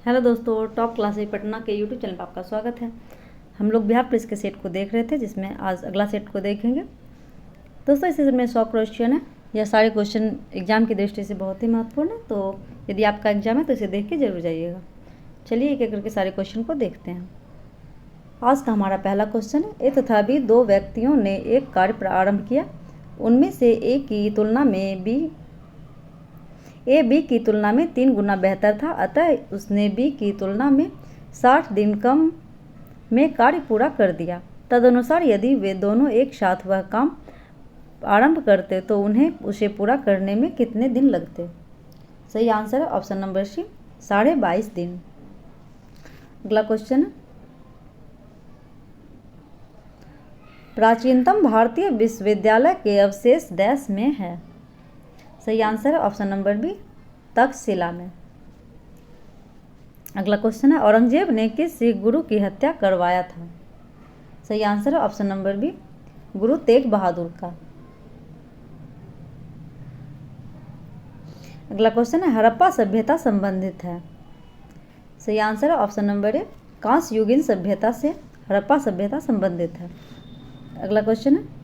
Hello दोस्तों, top classes Patna के YouTube channel पर आपका स्वागत है। हम लोग बिहार पुलिस के सेट को देख रहे थे, जिसमें आज अगला सेट को देखेंगे। दोस्तों, इस सेट में 100 क्वेश्चन है। यह सारे क्वेश्चन एग्जाम की दृष्टि से बहुत ही महत्वपूर्ण है, तो यदि आपका एग्जाम है तो इसे देख के जरूर जाइएगा। चलिए एक एक करके सारे क्वेश्चन को देखते हैं। आज का हमारा पहला क्वेश्चन है, ए तथा बी दो व्यक्तियों ने एक कार्य प्रारंभ किया। उनमें से ए की तुलना में बी की तुलना में 3 गुना बेहतर था, अतः उसने बी की तुलना में 60 दिन कम में कार्य पूरा कर दिया। तदनुसार यदि वे दोनों एक साथ वह काम आरंभ करते तो उन्हें उसे पूरा करने में कितने दिन लगते? सही आंसर है ऑप्शन नंबर सी, 22.5 दिन। अगला क्वेश्चन है, प्राचीनतम भारतीय विश्वविद्यालय के अवशेष डैश में है? सही आंसर है ऑप्शन नंबर बी, तक्षशिला में। अगला क्वेश्चन है, औरंगजेब ने किस सिख गुरु की हत्या करवाया था? सही आंसर है option number B, Guru Tegh Bahadur का। अगला क्वेश्चन है, हड़प्पा सभ्यता संबंधित है? सही आंसर है ऑप्शन नंबर ए, कांस्य युगीन सभ्यता से हड़प्पा सभ्यता संबंधित है। अगला क्वेश्चन है,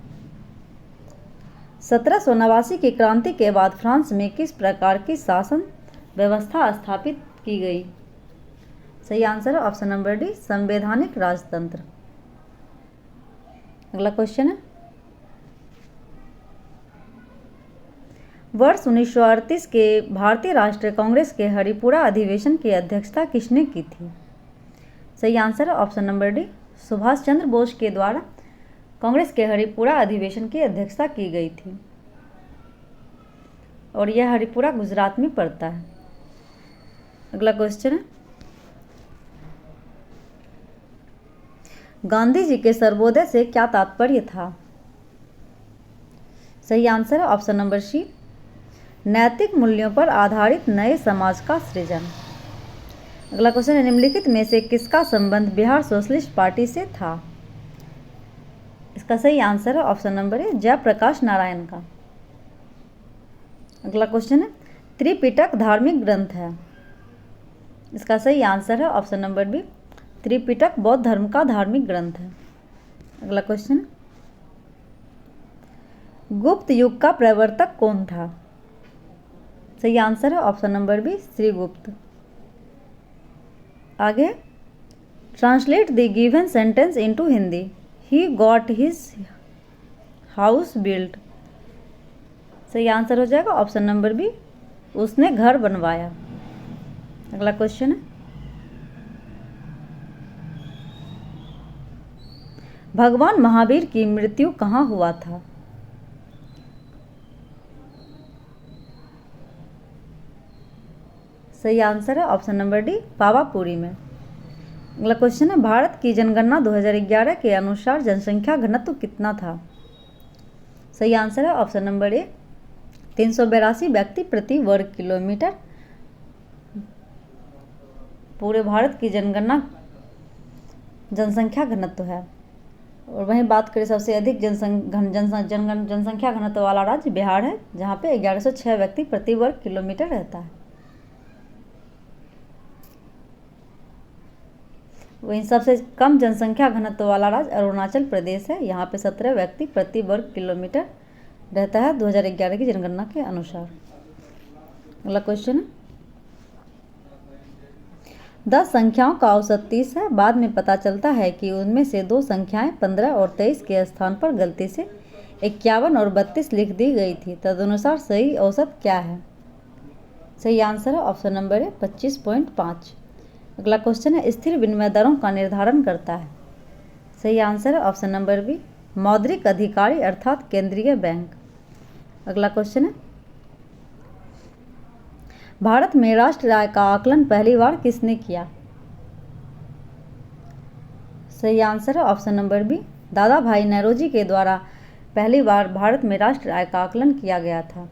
1789 की क्रांति के बाद फ्रांस में किस प्रकार की शासन व्यवस्था स्थापित की गई? सही आंसर है ऑप्शन नंबर डी, संवैधानिक राजतंत्र। अगला क्वेश्चन है, वर्ष 1938 के भारतीय राष्ट्रीय कांग्रेस के हरिपुरा अधिवेशन की अध्यक्षता किसने की थी? सही आंसर है option number D, Subhash Chandra Bose के द्वारा कांग्रेस के हरिपुरा अधिवेशन की अध्यक्षता की गई थी, और यह हरिपुरा गुजरात में पड़ता है। अगला क्वेश्चन है, गांधी जी के सर्वोदय से क्या तात्पर्य था? सही आंसर है ऑप्शन नंबर सी, नैतिक मूल्यों पर आधारित नए समाज का सृजन। अगला क्वेश्चन है, निम्नलिखित में से किसका संबंध बिहार सोशलिस्ट पार्टी से था? इसका सही आंसर है option number A, Jayaprakash Narayan का। अगला क्वेश्चन है, त्रिपिटक धार्मिक ग्रंथ है? इसका सही आंसर है ऑप्शन नंबर बी, त्रिपिटक बौद्ध धर्म का धार्मिक ग्रंथ है। अगला क्वेश्चन है, गुप्त युग का प्रवर्तक कौन था? सही आंसर है ऑप्शन नंबर बी, श्रीगुप्त। आगे, translate the given sentence into Hindi. He got his house built. सही आंसर हो जाएगा ऑप्शन नंबर बी, उसने घर बनवाया। अगला क्वेश्चन है, भगवान महावीर की मृत्यु कहाँ हुआ था? सही आंसर है ऑप्शन नंबर डी, पावापुरी में। अगला क्वेश्चन है, भारत की जनगणना 2011 के अनुसार जनसंख्या घनत्व कितना था? सही आंसर है ऑप्शन नंबर ए, 382 व्यक्ति प्रति वर्ग किलोमीटर। पूरे भारत की जनसंख्या घनत्व है। और वहीं बात करें सबसे अधिक जनसंख्या घनत्व वाला राज्य बिहार है, जहाँ पे 1106 व्यक्ति प्रति वर्ग किलोमीटर रहता है। वहीं सबसे कम जनसंख्या घनत्व वाला राज्य अरुणाचल प्रदेश है, यहाँ पे 17 व्यक्ति प्रति वर्ग किलोमीटर रहता है 2011 की जनगणना के अनुसार। अगला क्वेश्चन है, 10 संख्याओं का औसत 30 है। बाद में पता चलता है कि उनमें से 2 संख्याएं 15 और 23 के स्थान पर गलती से 51 और 32 लिख दी गई थी। तदनुसार सही औसत क्या है? सही आंसर है ऑप्शन नंबर ए, 25.5। अगला क्वेश्चन है, स्थिर विनिमय दरों का निर्धारण करता है? सही आंसर है ऑप्शन नंबर बी, मौद्रिक अधिकारी अर्थात केंद्रीय बैंक। अगला क्वेश्चन है, भारत में राष्ट्रीय आय का आकलन पहली बार किसने किया? सही आंसर है ऑप्शन नंबर बी, दादा भाई नौरोजी के द्वारा पहली बार भारत में राष्ट्रीय आय का आकलन किया गया था,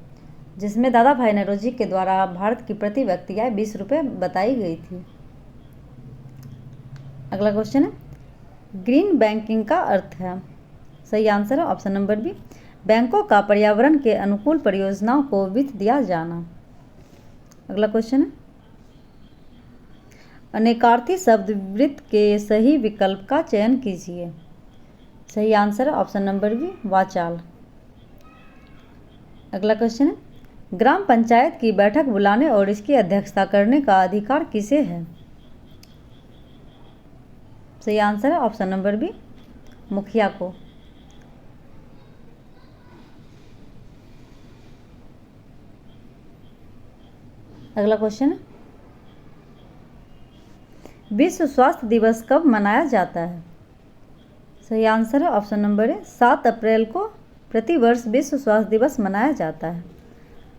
जिसमें दादा भाई नौरोजी के द्वारा भारत की प्रति व्यक्ति आय 20 रुपये बताई गई थी। अगला क्वेश्चन है, ग्रीन बैंकिंग का अर्थ है? सही आंसर है ऑप्शन नंबर बी, बैंकों का पर्यावरण के अनुकूल परियोजनाओं को वित्त दिया जाना। अगला क्वेश्चन है, अनेकार्थी शब्द वृत्त के सही विकल्प का चयन कीजिए। सही आंसर है ऑप्शन नंबर बी, वाचाल। अगला क्वेश्चन है, ग्राम पंचायत की बैठक बुलाने और इसकी अध्यक्षता करने का अधिकार किसे है? सही आंसर है ऑप्शन नंबर बी, मुखिया को। अगला क्वेश्चन है, विश्व स्वास्थ्य दिवस कब मनाया जाता है? सही आंसर है ऑप्शन नंबर ए, 7 अप्रैल को प्रतिवर्ष विश्व स्वास्थ्य दिवस मनाया जाता है।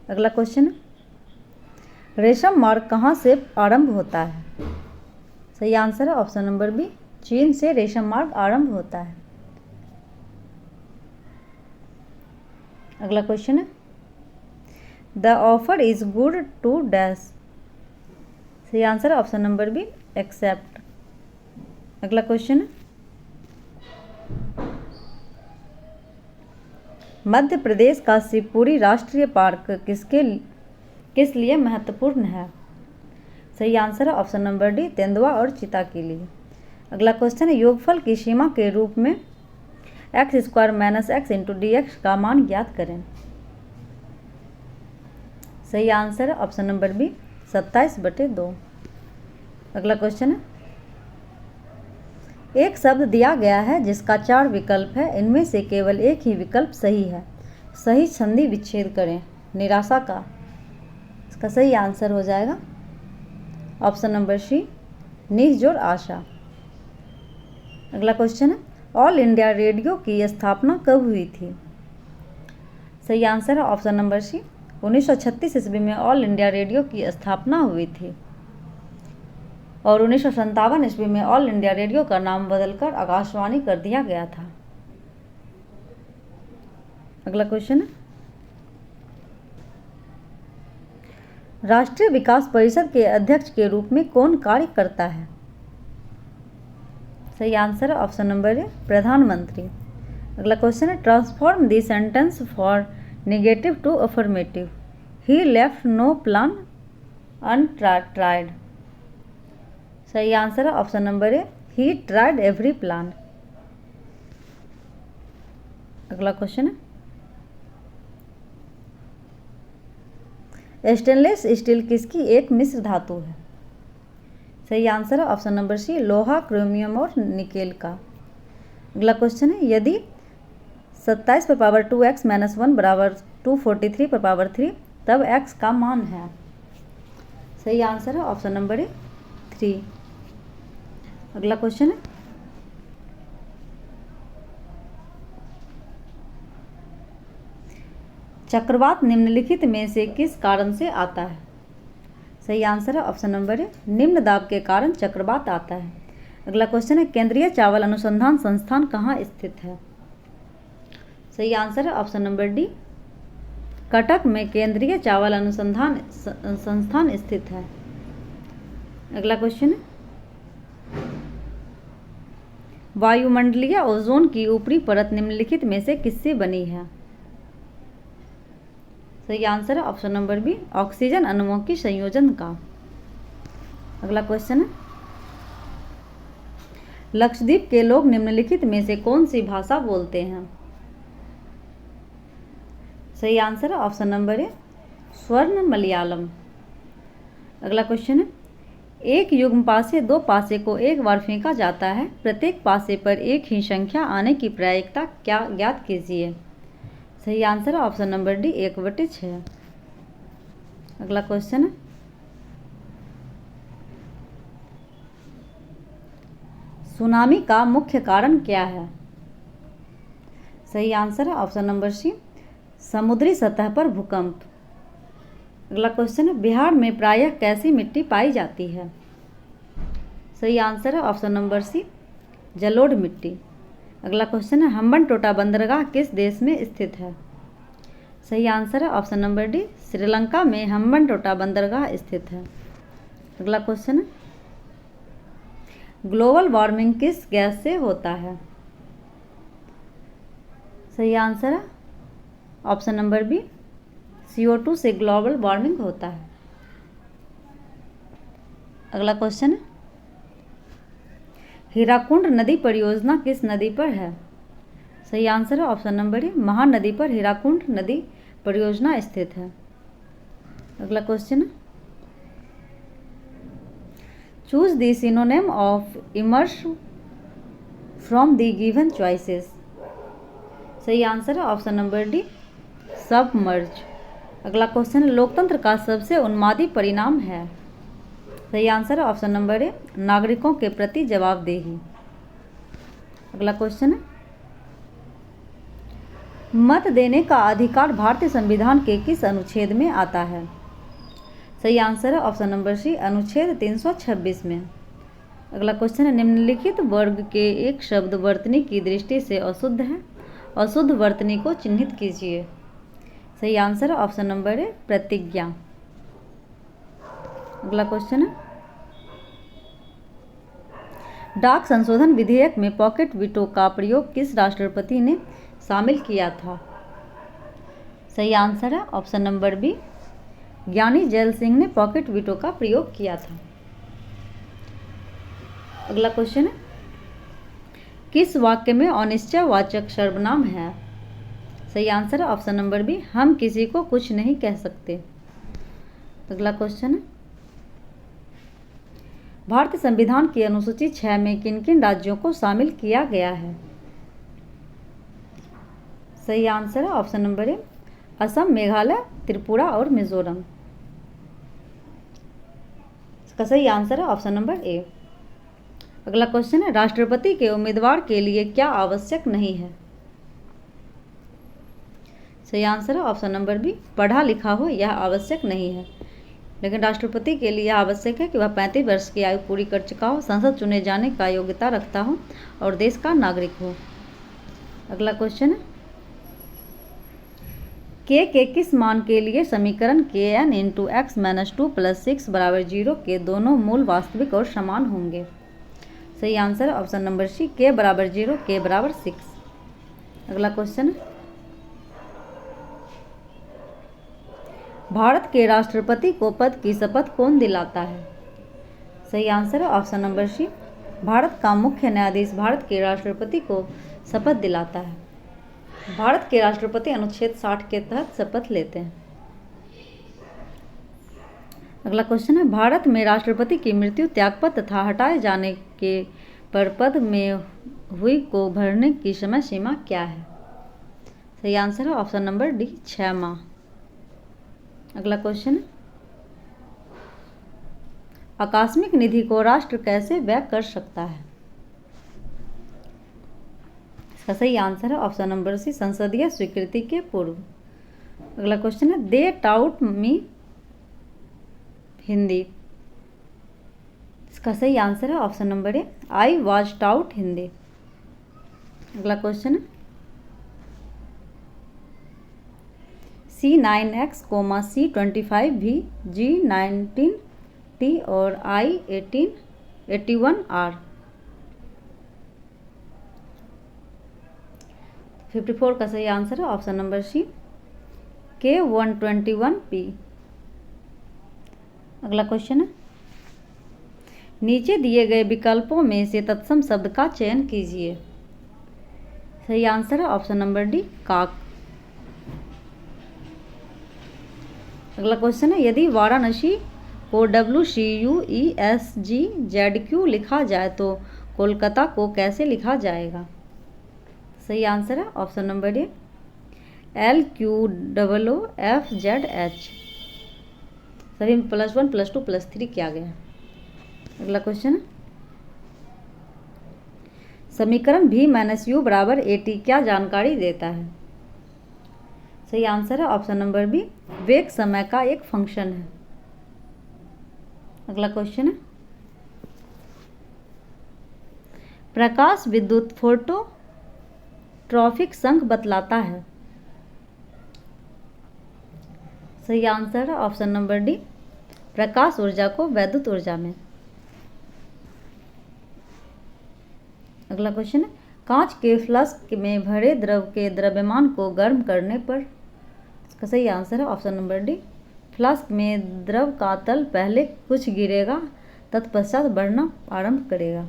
अगला क्वेश्चन है, रेशम मार्ग कहाँ से आरंभ होता है? सही आंसर है ऑप्शन नंबर बी, चीन से रेशम मार्ग आरंभ होता है। अगला क्वेश्चन है, the offer is good to dash. सही आंसर है ऑप्शन नंबर बी, एक्सेप्ट। अगला क्वेश्चन है, मध्य प्रदेश का शिवपुरी राष्ट्रीय पार्क किस लिए महत्वपूर्ण है? सही आंसर है ऑप्शन नंबर डी, तेंदुआ और चीता के लिए। अगला क्वेश्चन है, योगफल की सीमा के रूप में x² - x × dx का मान ज्ञात करें। सही आंसर है ऑप्शन नंबर बी, 27/2। अगला क्वेश्चन है, एक शब्द दिया गया है जिसका 4 विकल्प है, इनमें से केवल एक ही विकल्प सही है, सही संधि विच्छेद करें। निराशा का, इसका सही आंसर हो जाएगा ऑप्शन नंबर सी, निजोर आशा। अगला क्वेश्चन है, ऑल इंडिया रेडियो की स्थापना कब हुई थी? सही आंसर है ऑप्शन नंबर सी, 1936 ईस्वी में ऑल इंडिया रेडियो की स्थापना हुई थी और 1957 ईस्वी में ऑल इंडिया रेडियो का नाम बदलकर आकाशवाणी कर दिया गया था। अगला क्वेश्चन है, राष्ट्रीय विकास परिषद के अध्यक्ष के रूप में कौन कार्य करता है? सही आंसर है ऑप्शन नंबर ए, प्रधानमंत्री। अगला क्वेश्चन है, transform the sentence for negative to affirmative. He left no plan untried. सही आंसर है option number A, he tried every plan. अगला क्वेश्चन है, स्टेनलेस स्टील किसकी एक मिश्र धातु है? सही आंसर है ऑप्शन नंबर सी, लोहा, क्रोमियम और निकेल का। अगला क्वेश्चन है, यदि 27/2x - 1 = 243/3 तब x का मान है। सही आंसर है ऑप्शन नंबर ए, 3। अगला क्वेश्चन है, चक्रवात निम्नलिखित में से किस कारण से आता है? सही आंसर है ऑप्शन नंबर ए, निम्न दाब के कारण चक्रवात आता है। अगला क्वेश्चन है, केंद्रीय चावल अनुसंधान संस्थान कहाँ स्थित है? सही आंसर है ऑप्शन नंबर डी, कटक में केंद्रीय चावल अनुसंधान संस्थान स्थित है। अगला क्वेश्चन है, वायुमंडलीय ओजोन की ऊपरी परत निम्नलिखित में से किससे बनी है? सही आंसर है ऑप्शन नंबर बी, ऑक्सीजन अणुओं की संयोजन का। अगला क्वेश्चन है, लक्षद्वीप के लोग निम्नलिखित में से कौन सी भाषा बोलते हैं? सही आंसर है ऑप्शन नंबर ए, स्वर्ण मलयालम। अगला क्वेश्चन है, एक युग्म पासे 2 पासे को एक बार फेंका जाता है, प्रत्येक पासे पर एक ही संख्या आने की प्रायिकता क्या ज्ञात कीजिए। सही आंसर है ऑप्शन नंबर डी, 1/6। अगला क्वेश्चन है, सुनामी का मुख्य कारण क्या है? सही आंसर है ऑप्शन नंबर सी, समुद्री सतह पर भूकंप। अगला क्वेश्चन है, बिहार में प्रायः कैसी मिट्टी पाई जाती है? सही आंसर है ऑप्शन नंबर सी, जलोढ़ मिट्टी। अगला क्वेश्चन है, हम्बनटोटा बंदरगाह किस देश में स्थित है? सही आंसर है ऑप्शन नंबर डी, श्रीलंका में हम्बनटोटा बंदरगाह स्थित है। अगला क्वेश्चन है, ग्लोबल वार्मिंग किस गैस से होता है? सही आंसर है ऑप्शन नंबर बी, CO2 से ग्लोबल वार्मिंग होता है। अगला क्वेश्चन है, हीराकुंड नदी परियोजना किस नदी पर है? सही आंसर है ऑप्शन नंबर ए, महानदी पर हीराकुंड नदी परियोजना स्थित है। अगला क्वेश्चन है, choose the synonym of immerse from the given choices. सही आंसर है ऑप्शन नंबर डी, सबमर्ज। अगला क्वेश्चन है, लोकतंत्र का सबसे उन्मादी परिणाम है? सही आंसर है ऑप्शन नंबर ए, नागरिकों के प्रति जवाबदेही। अगला क्वेश्चन है, मत देने का अधिकार भारतीय संविधान के किस अनुच्छेद में आता है? सही आंसर है ऑप्शन नंबर सी, अनुच्छेद 326 में। अगला क्वेश्चन है, निम्नलिखित वर्ग के एक शब्द वर्तनी की दृष्टि से अशुद्ध है, अशुद्ध वर्तनी को चिन्हित कीजिए। सही आंसर है ऑप्शन नंबर ए, प्रतिज्ञा। अगला क्वेश्चन है, डाक संशोधन विधेयक में पॉकेट वीटो का प्रयोग किस राष्ट्रपति ने शामिल किया था? सही आंसर है ऑप्शन नंबर बी, ज्ञानी जैल सिंह ने पॉकेट वीटो का प्रयोग किया था। अगला क्वेश्चन है, किस वाक्य में अनिश्चयवाचक सर्वनाम है? सही आंसर है ऑप्शन नंबर बी, हम किसी को कुछ नहीं कह सकते। अगला क्वेश्चन है, भारतीय संविधान की अनुसूची 6 में किन किन राज्यों को शामिल किया गया है? सही आंसर है ऑप्शन नंबर ए, असम, मेघालय, त्रिपुरा और मिजोरम। इसका सही आंसर है ऑप्शन नंबर ए। अगला क्वेश्चन है, राष्ट्रपति के उम्मीदवार के लिए क्या आवश्यक नहीं है? सही आंसर है ऑप्शन नंबर बी, पढ़ा लिखा हो यह आवश्यक नहीं है। लेकिन राष्ट्रपति के लिए आवश्यक है कि वह 35 वर्ष की आयु पूरी कर चुका हो, संसद चुने जाने का योग्यता रखता हो और देश का नागरिक हो। अगला क्वेश्चन है, के किस मान के लिए समीकरण kn × x - 2 + 6 = 0 के दोनों मूल वास्तविक और समान होंगे? सही आंसर है ऑप्शन नंबर सी, k = 0, k = 6। अगला क्वेश्चन है, भारत के राष्ट्रपति को पद की शपथ कौन दिलाता है? सही आंसर है ऑप्शन नंबर सी, भारत का मुख्य न्यायाधीश भारत के राष्ट्रपति को शपथ दिलाता है। भारत के राष्ट्रपति अनुच्छेद 60 के तहत शपथ लेते हैं। अगला क्वेश्चन है, भारत में राष्ट्रपति की मृत्यु, त्यागपत्र तथा हटाए जाने के पर पद में हुई को भरने की समय सीमा क्या है? सही आंसर है ऑप्शन नंबर डी, 6 माह। अगला क्वेश्चन है, आकस्मिक निधि को राष्ट्र कैसे व्यय कर सकता है? इसका सही आंसर है ऑप्शन नंबर सी, संसदीय स्वीकृति के पूर्व। अगला क्वेश्चन है, दे टाउट मी हिंदी। इसका सही आंसर है option number A, I was taut Hindi. अगला क्वेश्चन है, C9X, C25 भी G19T और I1881R। 54 का सही आंसर है ऑप्शन नंबर सी, K121P। अगला क्वेश्चन है, नीचे दिए गए विकल्पों में से तत्सम शब्द का चयन कीजिए। सही आंसर है ऑप्शन नंबर डी, काक। अगला क्वेश्चन है, यदि वाराणसी को WCUESGZQ लिखा जाए तो कोलकाता को कैसे लिखा जाएगा? सही आंसर है ऑप्शन नंबर डी, LQOOFZH। सभी में +1 +2 +3 किया गया है। अगला क्वेश्चन है, समीकरण V - U = AT क्या जानकारी देता है? सही आंसर है ऑप्शन नंबर बी, वेग समय का एक फंक्शन है। अगला क्वेश्चन है, प्रकाश विद्युत फोटोट्रॉपिक संघ बतलाता है। सही आंसर है ऑप्शन नंबर डी, प्रकाश ऊर्जा को वैद्युत ऊर्जा में। अगला क्वेश्चन है, कांच के फ्लास्क में भरे द्रव के द्रव्यमान को गर्म करने पर? इसका सही आंसर है ऑप्शन नंबर डी, फ्लास्क में द्रव का तल पहले कुछ गिरेगा तत्पश्चात बढ़ना आरंभ करेगा।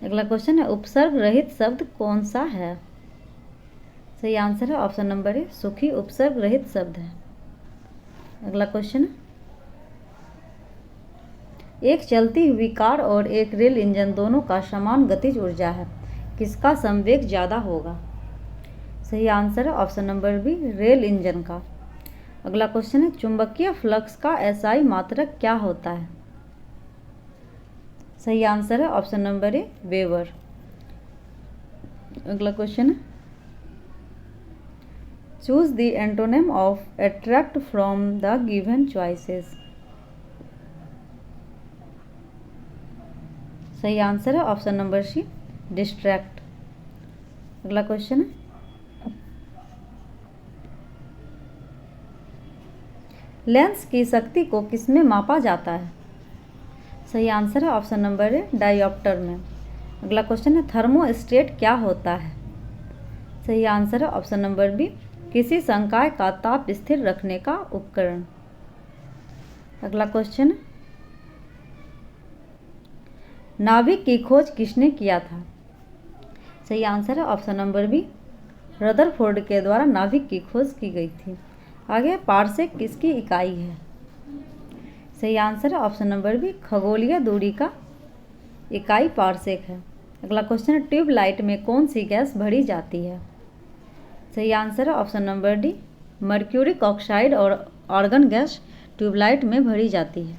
अगला क्वेश्चन है उपसर्ग रहित शब्द कौन सा है? सही आंसर है ऑप्शन नंबर ए सुखी उपसर्ग रहित शब्द है। अगला क्वेश्चन है एक चलती हुई कार और एक रेल इंजन दोनों का समान गतिज ऊर्जा है, किसका संवेग ज़्यादा होगा? सही आंसर है option number B rail engine का। अगला क्वेश्चन है चुंबकीय फ्लक्स का एसआई मात्रक क्या होता है? सही आंसर है ऑप्शन नंबर ए वेबर। अगला क्वेश्चन है choose the antonym of attract from the given choices. सही आंसर है ऑप्शन नंबर सी डिस्ट्रैक्ट। अगला क्वेश्चन है लेंस की शक्ति को किसमें मापा जाता है? सही आंसर है ऑप्शन नंबर ए डायोप्टर में। अगला क्वेश्चन है थर्मोस्टेट क्या होता है? सही आंसर है ऑप्शन नंबर बी किसी संकाय का ताप स्थिर रखने का उपकरण। अगला क्वेश्चन है नाभिक की खोज किसने किया था? सही आंसर है ऑप्शन नंबर बी रदरफोर्ड के द्वारा नाभिक की खोज की गई थी। आगे पारसेक किसकी इकाई है? सही आंसर है ऑप्शन नंबर बी खगोलीय दूरी का इकाई पारसेक है। अगला क्वेश्चन है ट्यूबलाइट में कौन सी गैस भरी जाती है? सही आंसर है option number D mercuric oxide और आर्गन गैस ट्यूबलाइट में भरी जाती है।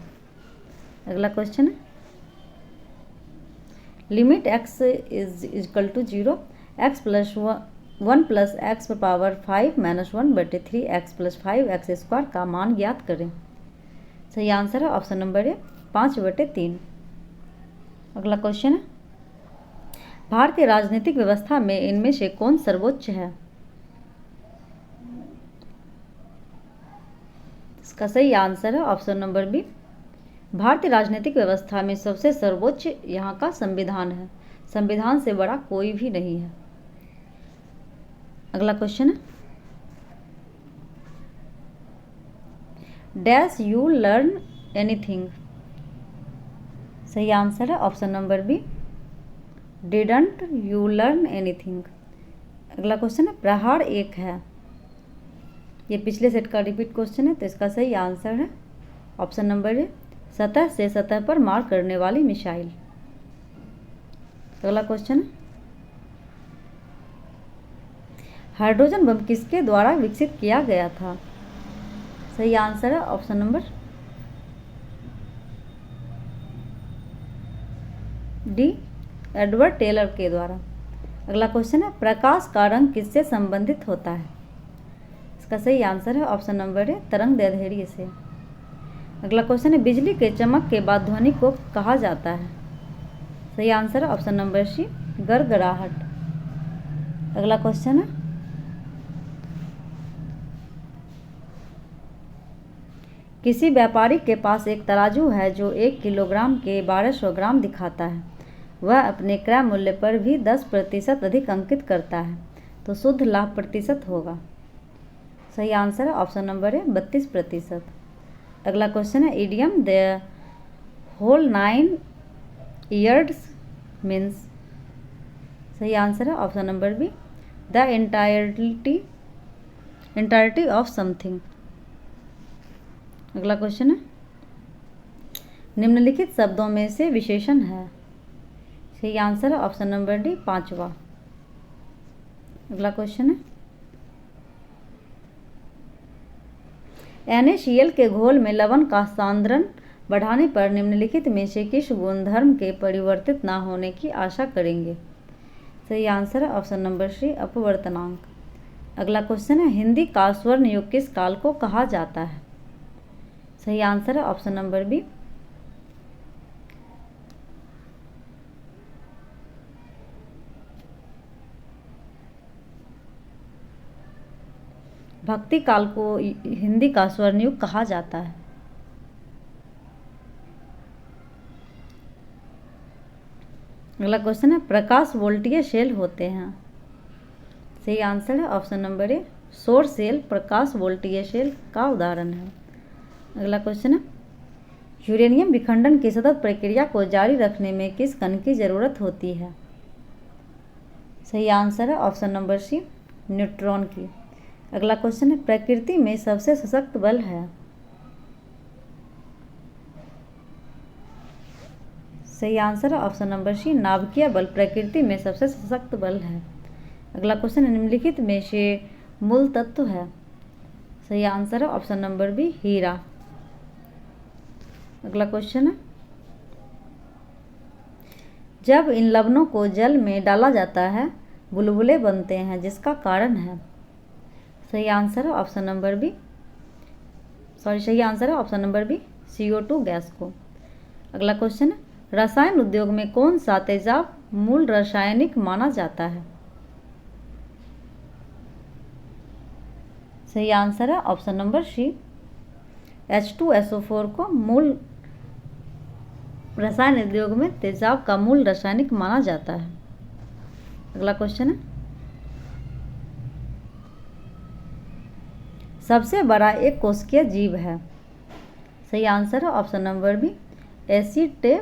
अगला क्वेश्चन है limit x is equal to 0 x plus 1 plus X power 5 minus 1/3 x plus 5x square का मान ज्ञात करें। सही आंसर है ऑप्शन नंबर ए 5/3। अगला क्वेश्चन है भारतीय राजनीतिक व्यवस्था में इनमें से कौन सर्वोच्च है? इसका सही आंसर है ऑप्शन नंबर बी भारतीय राजनीतिक व्यवस्था में सबसे सर्वोच्च यहाँ का संविधान है। संविधान से बड़ा कोई भी नहीं है। अगला क्वेश्चन है डैश यू लर्न एनीथिंग। सही आंसर है option number B didn't you learn anything. अगला क्वेश्चन है प्रहार एक है। ये पिछले सेट का रिपीट क्वेश्चन है तो इसका सही आंसर है ऑप्शन नंबर ए सतह से सतह पर मार करने वाली मिसाइल। अगला क्वेश्चन है हाइड्रोजन बम किसके द्वारा विकसित किया गया था? सही आंसर है option number D Edward Teller के द्वारा। अगला क्वेश्चन है प्रकाश का रंग किससे संबंधित होता है? इसका सही आंसर है ऑप्शन नंबर ए तरंग दैर्ध्य से। अगला क्वेश्चन है बिजली के चमक के बाद ध्वनि को कहा जाता है? सही आंसर है ऑप्शन नंबर सी गड़गड़ाहट। अगला क्वेश्चन है किसी व्यापारी के पास एक तराजू है जो 1 किलोग्राम के 1200 ग्राम दिखाता है। वह अपने क्रय मूल्य पर भी 10% अधिक अंकित करता है तो शुद्ध लाभ प्रतिशत होगा। सही आंसर है ऑप्शन नंबर है 32%। अगला क्वेश्चन है idiom the whole 9 years means. सही आंसर है option number B the entirety of something. अगला क्वेश्चन है निम्नलिखित शब्दों में से विशेषण है। सही आंसर है ऑप्शन नंबर डी 5वां। अगला क्वेश्चन है NaCl के घोल में लवण का सांद्रण बढ़ाने पर निम्नलिखित में से किस गुणधर्म के परिवर्तित ना होने की आशा करेंगे? सही आंसर है ऑप्शन नंबर सी अपवर्तनांक। अगला क्वेश्चन है हिंदी का स्वर्ण युग किस काल को कहा जाता है? सही आंसर है ऑप्शन नंबर बी भक्ति काल को हिंदी का स्वर्ण युग कहा जाता है। अगला क्वेश्चन है प्रकाश वोल्टीय सेल होते हैं। सही आंसर है ऑप्शन नंबर ए सौर सेल प्रकाश वोल्टीय सेल का उदाहरण है। अगला क्वेश्चन है यूरेनियम विखंडन की सतत प्रक्रिया को जारी रखने में किस कण की जरूरत होती है? सही आंसर है ऑप्शन नंबर सी, न्यूट्रॉन की। अगला क्वेश्चन है, प्रकृति में सबसे सशक्त बल है? सही आंसर है ऑप्शन नंबर सी, नाभिकीय बल प्रकृति में सबसे सशक्त बल है। अगला क्वेश्चन है, निम्नलिखित में से मूल तत्व है? सही आंसर है ऑप्शन नंबर बी, हीरा। अगला क्वेश्चन है, जब इन लवणों को जल में डाला जाता है बुलबुले बनते हैं, जिसका कारण है? सही आंसर है ऑप्शन नंबर बी, सही आंसर है option number B, CO2 gas को। अगला क्वेश्चन है, रसायन उद्योग में कौन सा तेजाब मूल रासायनिक माना जाता है? सही आंसर है ऑप्शन नंबर सी, H2SO4 को मूल रसायन उद्योग में तेजाब का मूल रासायनिक माना जाता है। अगला क्वेश्चन है, सबसे बड़ा एक कोशिकीय जीव है? सही आंसर है ऑप्शन नंबर बी, एसिटेबुलेरिया।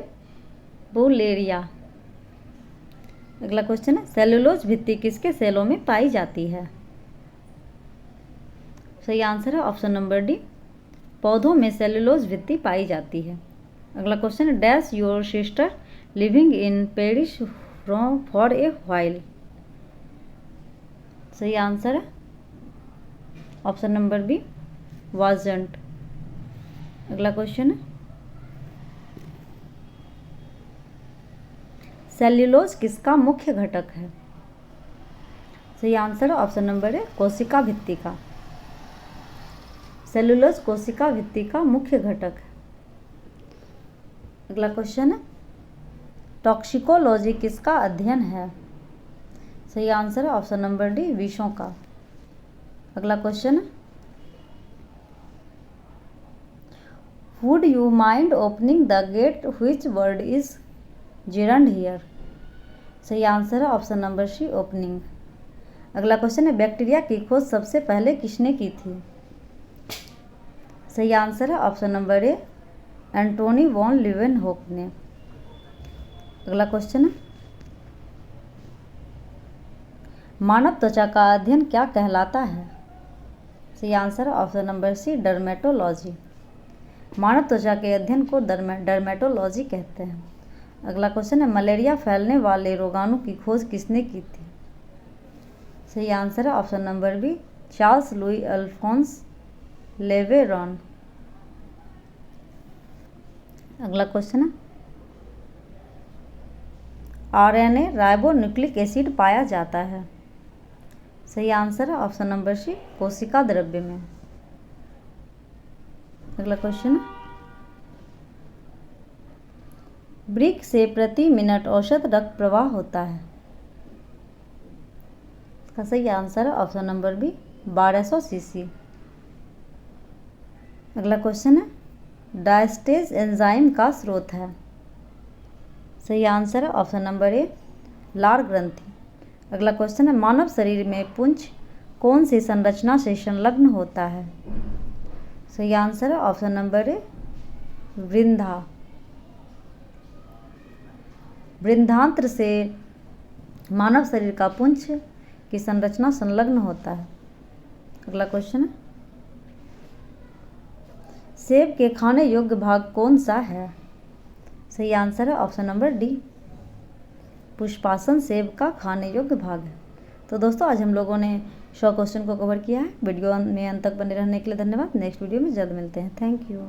अगला क्वेश्चन है, सेलुलोज भित्ति किसके सेलों में पाई जाती है? सही आंसर है ऑप्शन नंबर डी, पौधों में सेलुलोज भित्ति पाई जाती है। अगला क्वेश्चन है, dash your sister living in Paris for a while? सही आंसर है ऑप्शन नंबर बी, वाजंट। अगला क्वेश्चन है, सेल्यूलोज किसका मुख्य घटक है? सही आंसर है ऑप्शन नंबर ए, कोशिका भित्ति का। सेल्यूलोज कोशिका भित्ति का मुख्य घटक है। अगला क्वेश्चन है, टॉक्सिकोलॉजी किसका अध्ययन है? सही आंसर है ऑप्शन नंबर डी, विषों का। अगला क्वेश्चन है, would you mind opening the gate which word is gerund here? सही आंसर है ऑप्शन नंबर सी, ओपनिंग। अगला क्वेश्चन है, बैक्टीरिया की खोज सबसे पहले किसने की थी? सही आंसर है option number A, Antonie van Leeuwenhoek ने। अगला क्वेश्चन है, मानव त्वचा का अध्ययन क्या कहलाता है? सही आंसर है ऑप्शन नंबर सी, डर्मेटोलॉजी। मानव त्वचा के अध्ययन को डर्मेटोलॉजी कहते हैं। अगला क्वेश्चन है, मलेरिया फैलने वाले रोगाणु की खोज किसने की थी? सही आंसर है option number B, Charles Louis Alphonse Laveran. अगला क्वेश्चन है, RNA राइबोन्यूक्लिक एसिड पाया जाता है? सही आंसर है ऑप्शन नंबर सी, कोशिका द्रव्य में। अगला क्वेश्चन है, वृक्क से प्रति मिनट औसत रक्त प्रवाह होता है? इसका सही आंसर है ऑप्शन नंबर बी, 1200 cc। अगला क्वेश्चन है, डायस्टेज एंजाइम का स्रोत है? सही आंसर है ऑप्शन नंबर ए, लार ग्रंथि। अगला क्वेश्चन है, मानव शरीर में पुंछ कौन सी संरचना से संलग्न होता है? सही आंसर है ऑप्शन नंबर ए, वृंदा। वृंदांत्र से मानव शरीर का पुंछ की संरचना संलग्न होता है। अगला क्वेश्चन है, सेब के खाने योग्य भाग कौन सा है? सही आंसर है ऑप्शन नंबर डी, पुष्पासन सेब का खाने योग्य भाग है। तो दोस्तों, आज हम लोगों ने 100 क्वेश्चन को कवर किया है। वीडियो में अंत तक बने रहने के लिए धन्यवाद। नेक्स्ट वीडियो में जल्द मिलते हैं। Thank you.